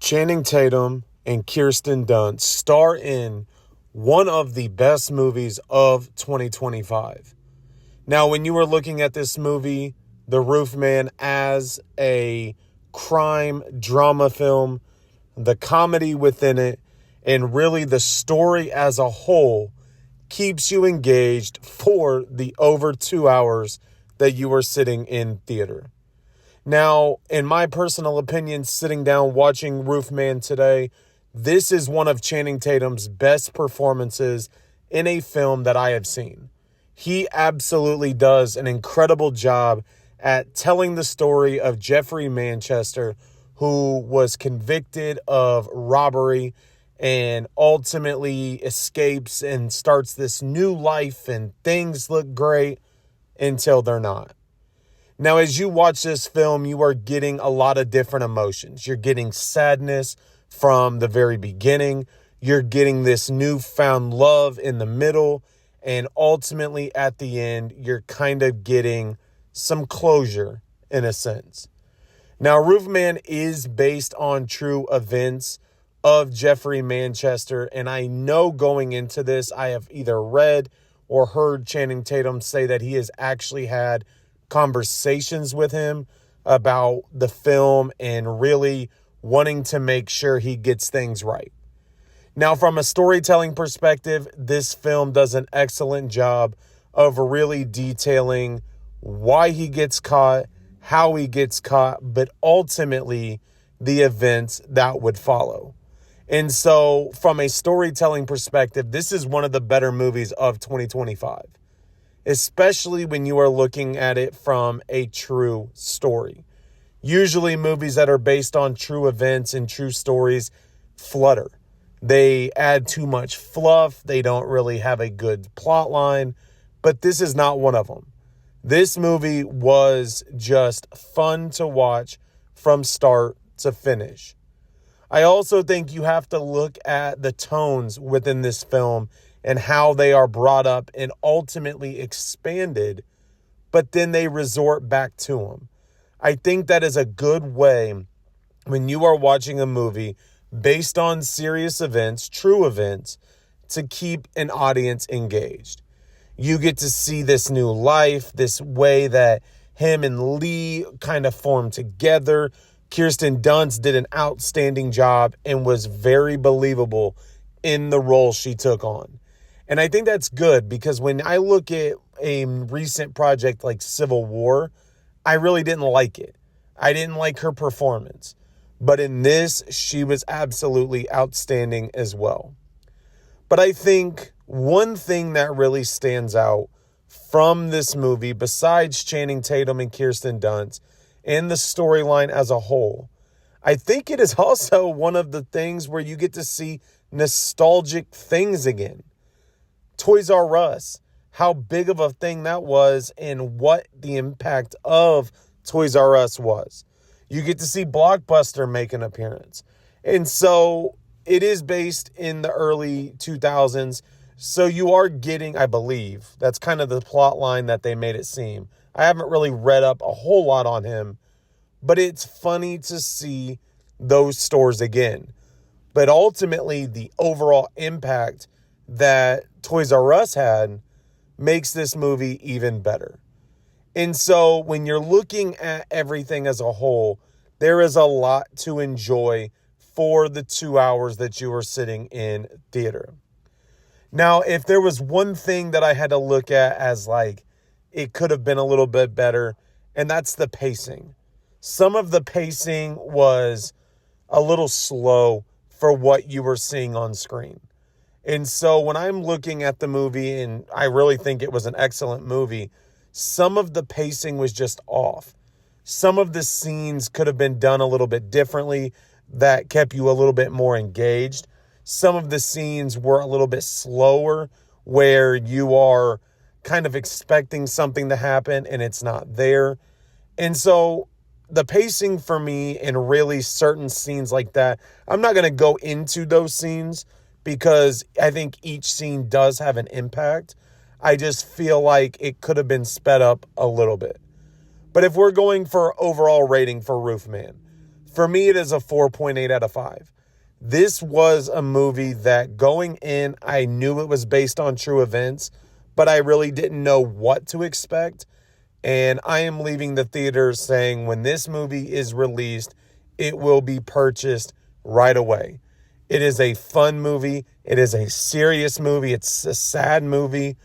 Channing Tatum and Kirsten Dunst star in one of the best movies of 2025. Now, when you were looking at this movie, The Roofman, as a crime drama film, the comedy within it, and really the story as a whole keeps you engaged for the over 2 hours that you are sitting in theater. Now, in my personal opinion, sitting down watching Roofman today, this is one of Channing Tatum's best performances in a film that I have seen. He absolutely does an incredible job at telling the story of Jeffery Manchester, who was convicted of robbery and ultimately escapes and starts this new life, and things look great until they're not. Now, as you watch this film, you are getting a lot of different emotions. You're getting sadness from the very beginning. You're getting this newfound love in the middle. And ultimately, at the end, you're kind of getting some closure in a sense. Now, Roofman is based on true events of Jeffery Manchester. And I know going into this, I have either read or heard Channing Tatum say that he has actually had conversations with him about the film and really wanting to make sure he gets things right. Now, from a storytelling perspective, this film does an excellent job of really detailing why he gets caught, how he gets caught, but ultimately the events that would follow. And so from a storytelling perspective, this is one of the better movies of 2025. Especially when you are looking at it from a true story. Usually movies that are based on true events and true stories flutter. They add too much fluff. They don't really have a good plot line, but this is not one of them. This movie was just fun to watch from start to finish. I also think you have to look at the tones within this film and how they are brought up and ultimately expanded, but then they resort back to them. I think that is a good way when you are watching a movie based on serious events, true events, to keep an audience engaged. You get to see this new life, this way that him and Lee kind of formed together. Kirsten Dunst did an outstanding job and was very believable in the role she took on. And I think that's good because when I look at a recent project like Civil War, I really didn't like it. I didn't like her performance. But in this, she was absolutely outstanding as well. But I think one thing that really stands out from this movie, besides Channing Tatum and Kirsten Dunst and the storyline as a whole, I think it is also one of the things where you get to see nostalgic things again. Toys R Us, how big of a thing that was and what the impact of Toys R Us was. You get to see Blockbuster make an appearance. And so it is based in the early 2000s. So you are getting, I believe, that's kind of the plot line that they made it seem. I haven't really read up a whole lot on him, but it's funny to see those stores again. But ultimately, the overall impact that Toys R Us had makes this movie even better. And so when you're looking at everything as a whole, there is a lot to enjoy for the 2 hours that you are sitting in theater. Now, if there was one thing that I had to look at as like it could have been a little bit better, and that's the pacing. Some of the pacing was a little slow for what you were seeing on screen. And so when I'm looking at the movie, and I really think it was an excellent movie, some of the pacing was just off. Some of the scenes could have been done a little bit differently that kept you a little bit more engaged. Some of the scenes were a little bit slower where you are kind of expecting something to happen and it's not there. And so the pacing for me in really certain scenes like that, I'm not going to go into those scenes because I think each scene does have an impact. I just feel like it could have been sped up a little bit. But if we're going for overall rating for Roofman, For me, it is a 4.8 out of 5. This was a movie that going in, I knew it was based on true events, but I really didn't know what to expect. And I am leaving the theater saying when this movie is released, it will be purchased right away. It is a fun movie. It is a serious movie. It's a sad movie,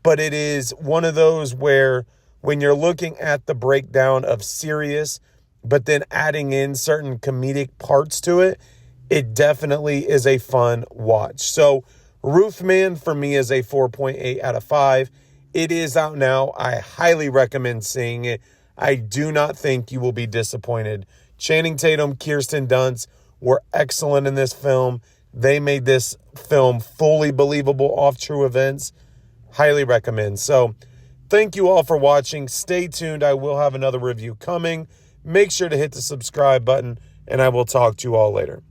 but it is one of those where when you're looking at the breakdown of serious, but then adding in certain comedic parts to it, it definitely is a fun watch. So Roofman for me is a 4.8 out of 5. It is out now. I highly recommend seeing it. I do not think you will be disappointed. Channing Tatum, Kirsten Dunst were excellent in this film. They made this film fully believable off true events. Highly recommend. So thank you all for watching. Stay tuned. I will have another review coming. Make sure to hit the subscribe button, and I will talk to you all later.